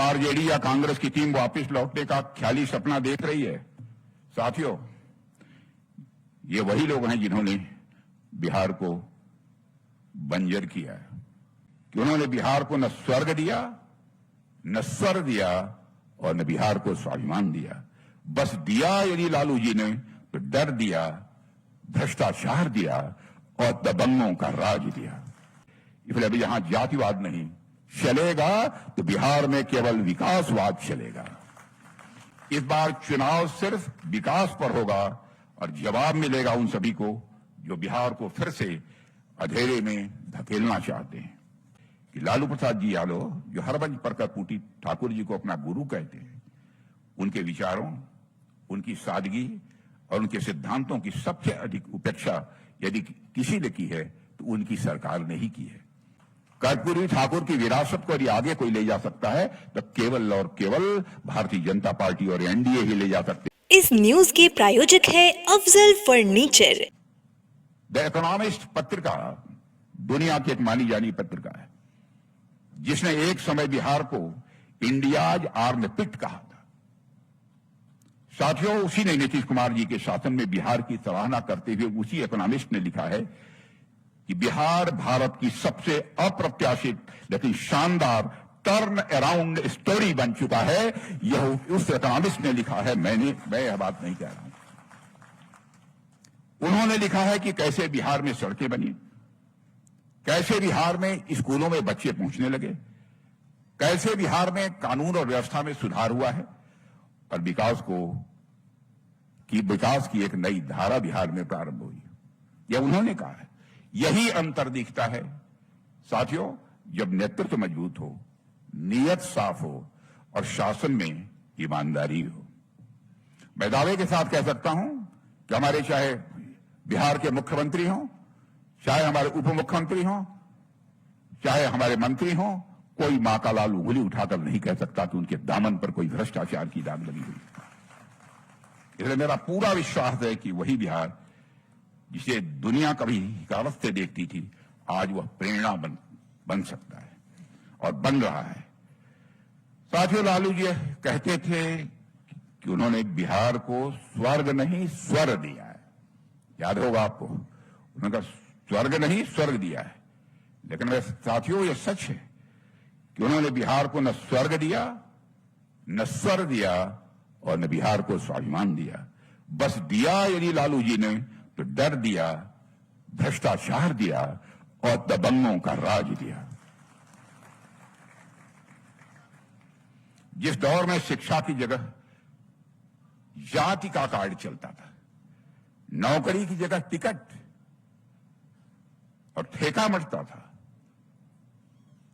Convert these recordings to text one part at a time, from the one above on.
RJD या कांग्रेस की team वापस लौटने का ख्याली सपना देख रही है, साथियों, ये वही लोग हैं जिन्होंने बिहार को बंजर किया है, कि उन्होंने बिहार को न स्वर्ग दिया, न स्वर दिया और न बिहार को स्वाभिमान दिया। बस दिया यदि लालू जी ने तो डर दिया, भ्रष्टाचार दिया और दबंगों का राज दिया। इसलिए अभी यहां जातिवाद नहीं चलेगा तो बिहार में केवल विकासवाद चलेगा। इस बार चुनाव सिर्फ विकास पर होगा और जवाब मिलेगा उन सभी को जो बिहार को फिर से अंधेरे में धकेलना चाहते हैं। कि लालू प्रसाद जी यादव, जो हर मंच पर कपूटी ठाकुर जी को अपना गुरु कहते हैं, उनके विचारों, उनकी सादगी और उनके सिद्धांतों की सबसे अधिक उपेक्षा यदि किसी ने की है तो उनकी सरकार ने ही की है। कर्पूरी ठाकुर की विरासत को यदि आगे कोई ले जा सकता है तो केवल और केवल भारतीय जनता पार्टी और एनडीए ही ले जा सकते। इस न्यूज के प्रायोजक है अफजल फर्नीचर। द इकोनॉमिस्ट पत्रिका दुनिया की एक मानी जानी पत्रिका है, जिसने एक समय बिहार को इंडियाज आर्मपिट कहा था। साथियों, उसी ने नीतीश कुमार जी के शासन में बिहार की सराहना करते हुए उसी इकोनॉमिस्ट ने लिखा है कि बिहार भारत की सबसे अप्रत्याशित लेकिन शानदार टर्न अराउंड स्टोरी बन चुका है। यह उस इकोनॉमिस्ट ने लिखा है, मैं यह बात नहीं कह रहा हूं। उन्होंने लिखा है कि कैसे बिहार में सड़कें बनी, कैसे बिहार में स्कूलों में बच्चे पहुंचने लगे, कैसे बिहार में कानून और व्यवस्था में सुधार हुआ है और विकास की एक नई धारा बिहार में प्रारंभ हुई। यह उन्होंने कहा है। यही अंतर दिखता है साथियों, जब नेतृत्व मजबूत हो, नीयत साफ हो और शासन में ईमानदारी हो। मैं दावे के साथ कह सकता हूं कि हमारे चाहे बिहार के मुख्यमंत्री हों, चाहे हमारे उप मुख्यमंत्री हों, चाहे हमारे मंत्री हों, कोई मां का लाल उंगली उठाकर नहीं कह सकता कि उनके दामन पर कोई भ्रष्टाचार की दाग लगी हुई। इसलिए मेरा पूरा विश्वास है कि वही बिहार जिसे दुनिया कभी हिकावत से देखती थी, आज वह प्रेरणा बन सकता है और बन रहा है। साथियों, लालू जी कहते थे कि उन्होंने बिहार को स्वर्ग नहीं स्वर दिया है। याद होगा आपको, उन्होंने कहा स्वर्ग नहीं स्वर्ग दिया है। लेकिन साथियों, यह सच है कि उन्होंने बिहार को न स्वर्ग दिया, न स्वर दिया और न बिहार को स्वाभिमान दिया। बस दिया यदि लालू जी ने तो डर दिया, भ्रष्टाचार दिया और दबंगों का राज दिया। जिस दौर में शिक्षा की जगह जाति का कार्ड चलता था, नौकरी की जगह टिकट और ठेका मचता था,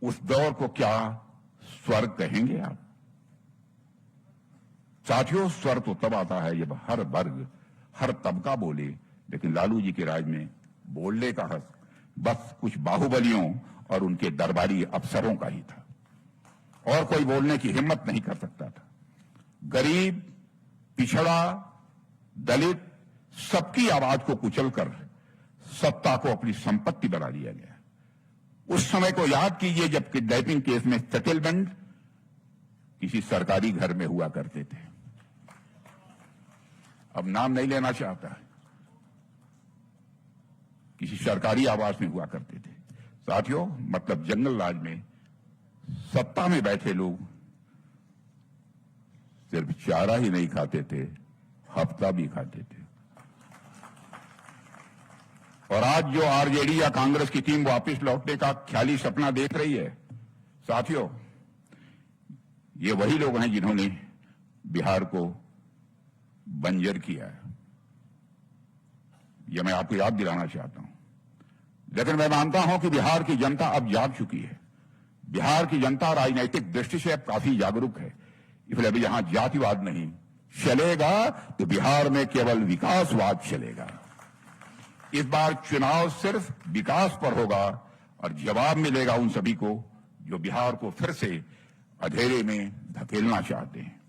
उस दौर को क्या स्वर्ग कहेंगे आप? साथियों, स्वर्ग तो तब आता है जब हर वर्ग, हर तबका बोले। लेकिन लालू जी के राज में बोलने का हक बस कुछ बाहुबलियों और उनके दरबारी अफसरों का ही था, और कोई बोलने की हिम्मत नहीं कर सकता था। गरीब, पिछड़ा, दलित, सबकी आवाज को कुचलकर सत्ता को अपनी संपत्ति बना दिया गया। उस समय को याद कीजिए जब किडनैपिंग केस में सेटलमेंट किसी सरकारी घर में हुआ करते थे। अब नाम नहीं लेना चाहता, किसी सरकारी आवास में हुआ करते थे। साथियों, मतलब जंगल राज में सत्ता में बैठे लोग सिर्फ चारा ही नहीं खाते थे, हफ्ता भी खाते थे। और आज जो आरजेडी या कांग्रेस की टीम वापस लौटने का ख्याली सपना देख रही है, साथियों, ये वही लोग हैं जिन्होंने बिहार को बंजर किया है। यह मैं आपको याद दिलाना चाहता हूं। लेकिन मैं मानता हूं कि बिहार की जनता अब जाग चुकी है। बिहार की जनता राजनीतिक दृष्टि से अब काफी जागरूक है। इसलिए अभी यहां जातिवाद नहीं चलेगा तो बिहार में केवल विकासवाद चलेगा। इस बार चुनाव सिर्फ विकास पर होगा और जवाब मिलेगा उन सभी को जो बिहार को फिर से अंधेरे में धकेलना चाहते हैं।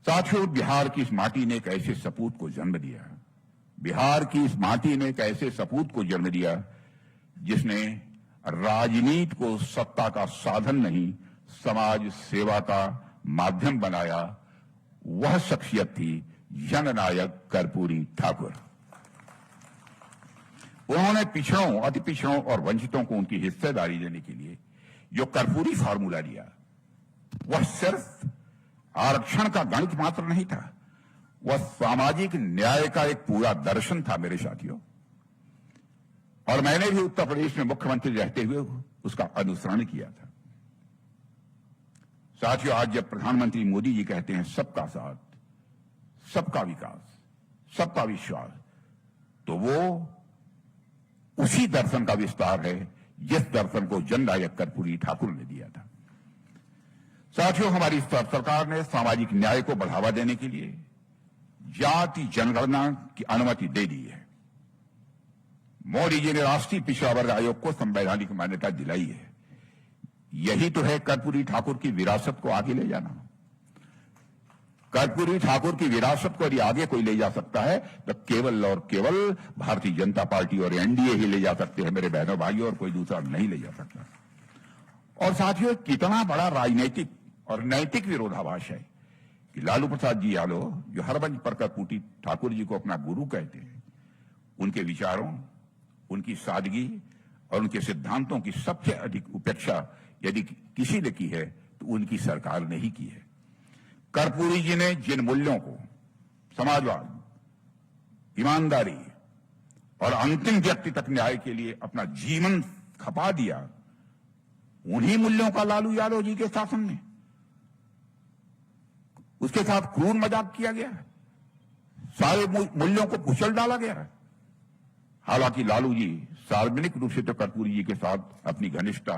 साथियों, बिहार की इस माटी ने एक ऐसे सपूत को जन्म दिया, बिहार की इस माटी ने एक ऐसे सपूत को जन्म दिया जिसने राजनीति को सत्ता का साधन नहीं समाज सेवा का माध्यम बनाया, वह शख्सियत थी जननायक कर्पूरी ठाकुर। उन्होंने पिछड़ों, अति पिछड़ों और वंचितों को उनकी हिस्सेदारी देने के लिए जो कर्पूरी फार्मूला लिया, वह सिर्फ आरक्षण का गणित मात्र नहीं था, वह सामाजिक न्याय का एक पूरा दर्शन था मेरे साथियों। और मैंने भी उत्तर प्रदेश में मुख्यमंत्री रहते हुए उसका अनुसरण किया था। साथियों, आज जब प्रधानमंत्री मोदी जी कहते हैं सबका साथ, सबका विकास, सबका विश्वास, तो वो उसी दर्शन का विस्तार है जिस दर्शन को जननायक कर्पूरी ठाकुर ने दिया था। साथियों, हमारी सरकार ने सामाजिक न्याय को बढ़ावा देने के लिए जाति जनगणना की अनुमति दे दी है। मोदी जी ने राष्ट्रीय पिछड़ा वर्ग आयोग को संवैधानिक मान्यता दिलाई है। यही तो है कर्पूरी ठाकुर की विरासत को आगे ले जाना। कर्पूरी ठाकुर की विरासत को यदि आगे कोई ले जा सकता है तो केवल और केवल भारतीय जनता पार्टी और एनडीए ही ले जा सकते हैं मेरे बहनों भाइयों, और कोई दूसरा नहीं ले जा सकता। और साथियों, कितना बड़ा राजनीतिक और नैतिक विरोधाभास है कि लालू प्रसाद जी यादव, जो हर मंच पर कर्पूरी ठाकुर जी को अपना गुरु कहते हैं, उनके विचारों, उनकी सादगी और उनके सिद्धांतों की सबसे अधिक उपेक्षा यदि किसी ने की है तो उनकी सरकार ने ही की है। कर्पूरी जी ने जिन मूल्यों को, समाजवाद, ईमानदारी और अंतिम व्यक्ति तक न्याय के लिए अपना जीवन खपा दिया, उन्हीं मूल्यों का लालू यादव जी के शासन में उसके साथ क्रूर मजाक किया गया, सारे मूल्यों को कुचल डाला गया। हालांकि लालू जी सार्वजनिक रूप से तो कर्पूरी जी के साथ अपनी घनिष्ठता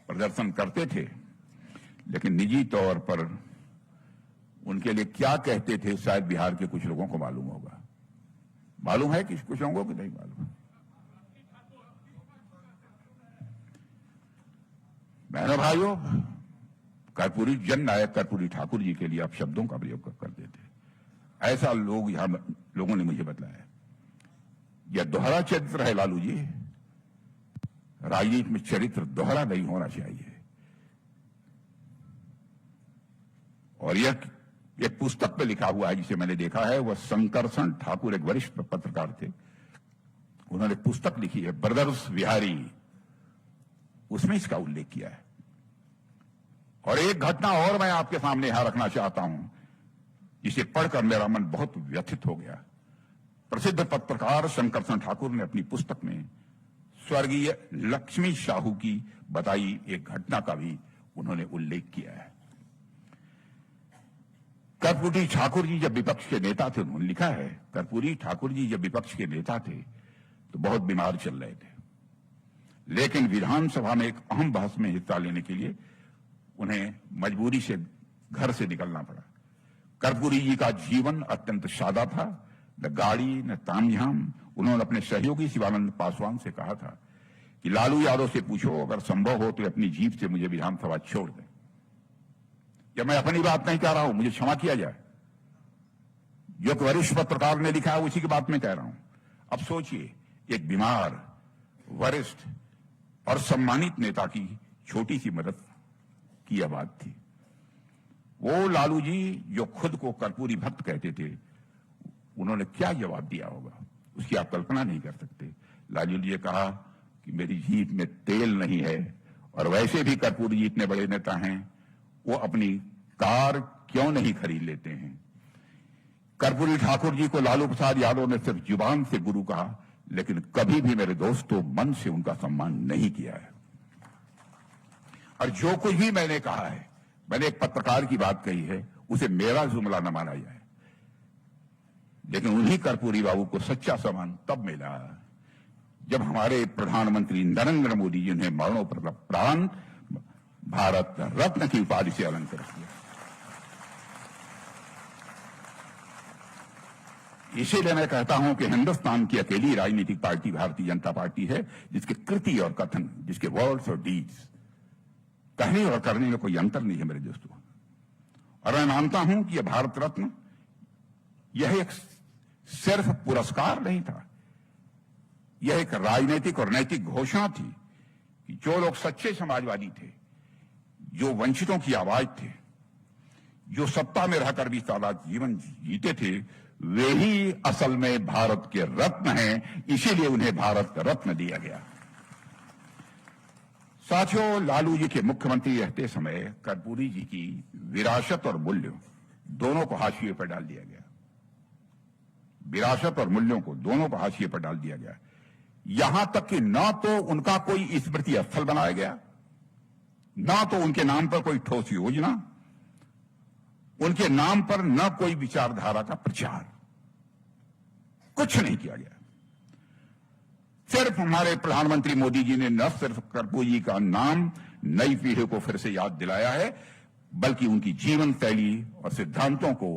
प्रदर्शन करते थे, लेकिन निजी तौर पर उनके लिए क्या कहते थे शायद बिहार के कुछ लोगों को मालूम होगा। मालूम है कि कुछ लोगों को नहीं मालूम। बहनों भाइयों, कर्पूरी जननायक कर्पूरी ठाकुर जी के लिए आप शब्दों का प्रयोग करते थे, ऐसा लोगों ने मुझे बतलाया। यह दोहरा चरित्र है लालू जी। राजनीति में चरित्र दोहरा नहीं होना चाहिए। और यह एक पुस्तक में लिखा हुआ है जिसे मैंने देखा है, वह शंकरसन ठाकुर एक वरिष्ठ पत्रकार थे, उन्होंने पुस्तक लिखी है ब्रदर्स बिहारी, उसमें इसका उल्लेख किया है। और एक घटना और मैं आपके सामने यहां रखना चाहता हूं जिसे पढ़कर मेरा मन बहुत व्यथित हो गया। प्रसिद्ध पत्रकार शंकरसन ठाकुर ने अपनी पुस्तक में स्वर्गीय लक्ष्मी साहू की बताई एक घटना का भी उन्होंने उल्लेख किया है। कर्पूरी ठाकुर जी जब विपक्ष के नेता थे, उन्होंने लिखा है, कर्पूरी ठाकुर जी जब विपक्ष के नेता थे तो बहुत बीमार चल रहे थे, लेकिन विधानसभा में एक अहम बहस में हिस्सा लेने के लिए उन्हें मजबूरी से घर से निकलना पड़ा। कर्पूरी जी का जीवन अत्यंत सादा था, न गाड़ी न तामझाम। उन्होंने अपने सहयोगी शिवानंद पासवान से कहा था कि लालू यादव से पूछो, अगर संभव हो तो अपनी जीप से मुझे विधानसभा छोड़ दें। जब मैं अपनी बात नहीं कह रहा हूं, मुझे क्षमा किया जाए। जो कि वरिष्ठ पत्रकार ने लिखा है उसी की बात मैं कह रहा हूं। अब सोचिए, एक बीमार, वरिष्ठ और सम्मानित नेता की छोटी सी मदद की यह बात थी। वो लालू जी जो खुद को कर्पूरी भक्त कहते थे, उन्होंने क्या जवाब दिया होगा उसकी आप कल्पना नहीं कर सकते। लालू जी ने कहा कि मेरी जीप में तेल नहीं है, और वैसे भी कर्पूरी जी इतने बड़े नेता हैं, वो अपनी कार क्यों नहीं खरीद लेते हैं। कर्पूरी ठाकुर जी को लालू प्रसाद यादव ने सिर्फ जुबान से गुरु कहा, लेकिन कभी भी मेरे दोस्तों मन से उनका सम्मान नहीं किया है। और जो कुछ भी मैंने कहा है, मैंने एक पत्रकार की बात कही है, उसे मेरा जुमला न माना जाए। लेकिन उन्हीं कर्पूरी बाबू को सच्चा सम्मान तब मिला जब हमारे प्रधानमंत्री नरेंद्र मोदी जी ने मरणोपरांत भारत रत्न की उपाधि से अलंकृत किया। इसीलिए मैं कहता हूं कि हिंदुस्तान की अकेली राजनीतिक पार्टी भारतीय जनता पार्टी है जिसके कृति और कथन, जिसके वर्ड्स और डीड्स, कहने और करने में कोई अंतर नहीं है मेरे दोस्तों। और मैं मानता हूं कि यह भारत रत्न यह एक सिर्फ पुरस्कार नहीं था, यह एक राजनीतिक और नैतिक घोषणा थी कि जो लोग सच्चे समाजवादी थे, जो वंचितों की आवाज थे, जो सत्ता में रहकर भी सादा जीवन जीते थे, वे ही असल में भारत के रत्न हैं, इसीलिए उन्हें भारत रत्न दिया गया। साथियों, लालू जी के मुख्यमंत्री रहते समय कर्पूरी जी की विरासत और मूल्य दोनों को हाशिए पर डाल दिया गया। विरासत और मूल्यों को दोनों को हाशिए पर डाल दिया गया। यहां तक कि न तो उनका कोई स्मृति स्थल बनाया गया, न तो उनके नाम पर कोई ठोस योजना, उनके नाम पर न कोई विचारधारा का प्रचार, कुछ नहीं किया गया। सिर्फ हमारे प्रधानमंत्री मोदी जी ने न सिर्फ कर्पूरी जी का नाम नई पीढ़ी को फिर से याद दिलाया है, बल्कि उनकी जीवन शैली और सिद्धांतों को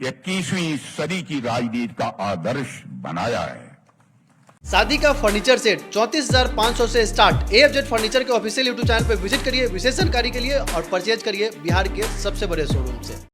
21वीं सदी की राजनीति का आदर्श बनाया है। शादी का फर्नीचर सेट 34,500 से स्टार्ट। AFZ फर्नीचर के ऑफिशियल यूट्यूब चैनल पर विजिट करिए विशेष जानकारी के लिए और परचेज करिए बिहार के सबसे बड़े शोरूम से।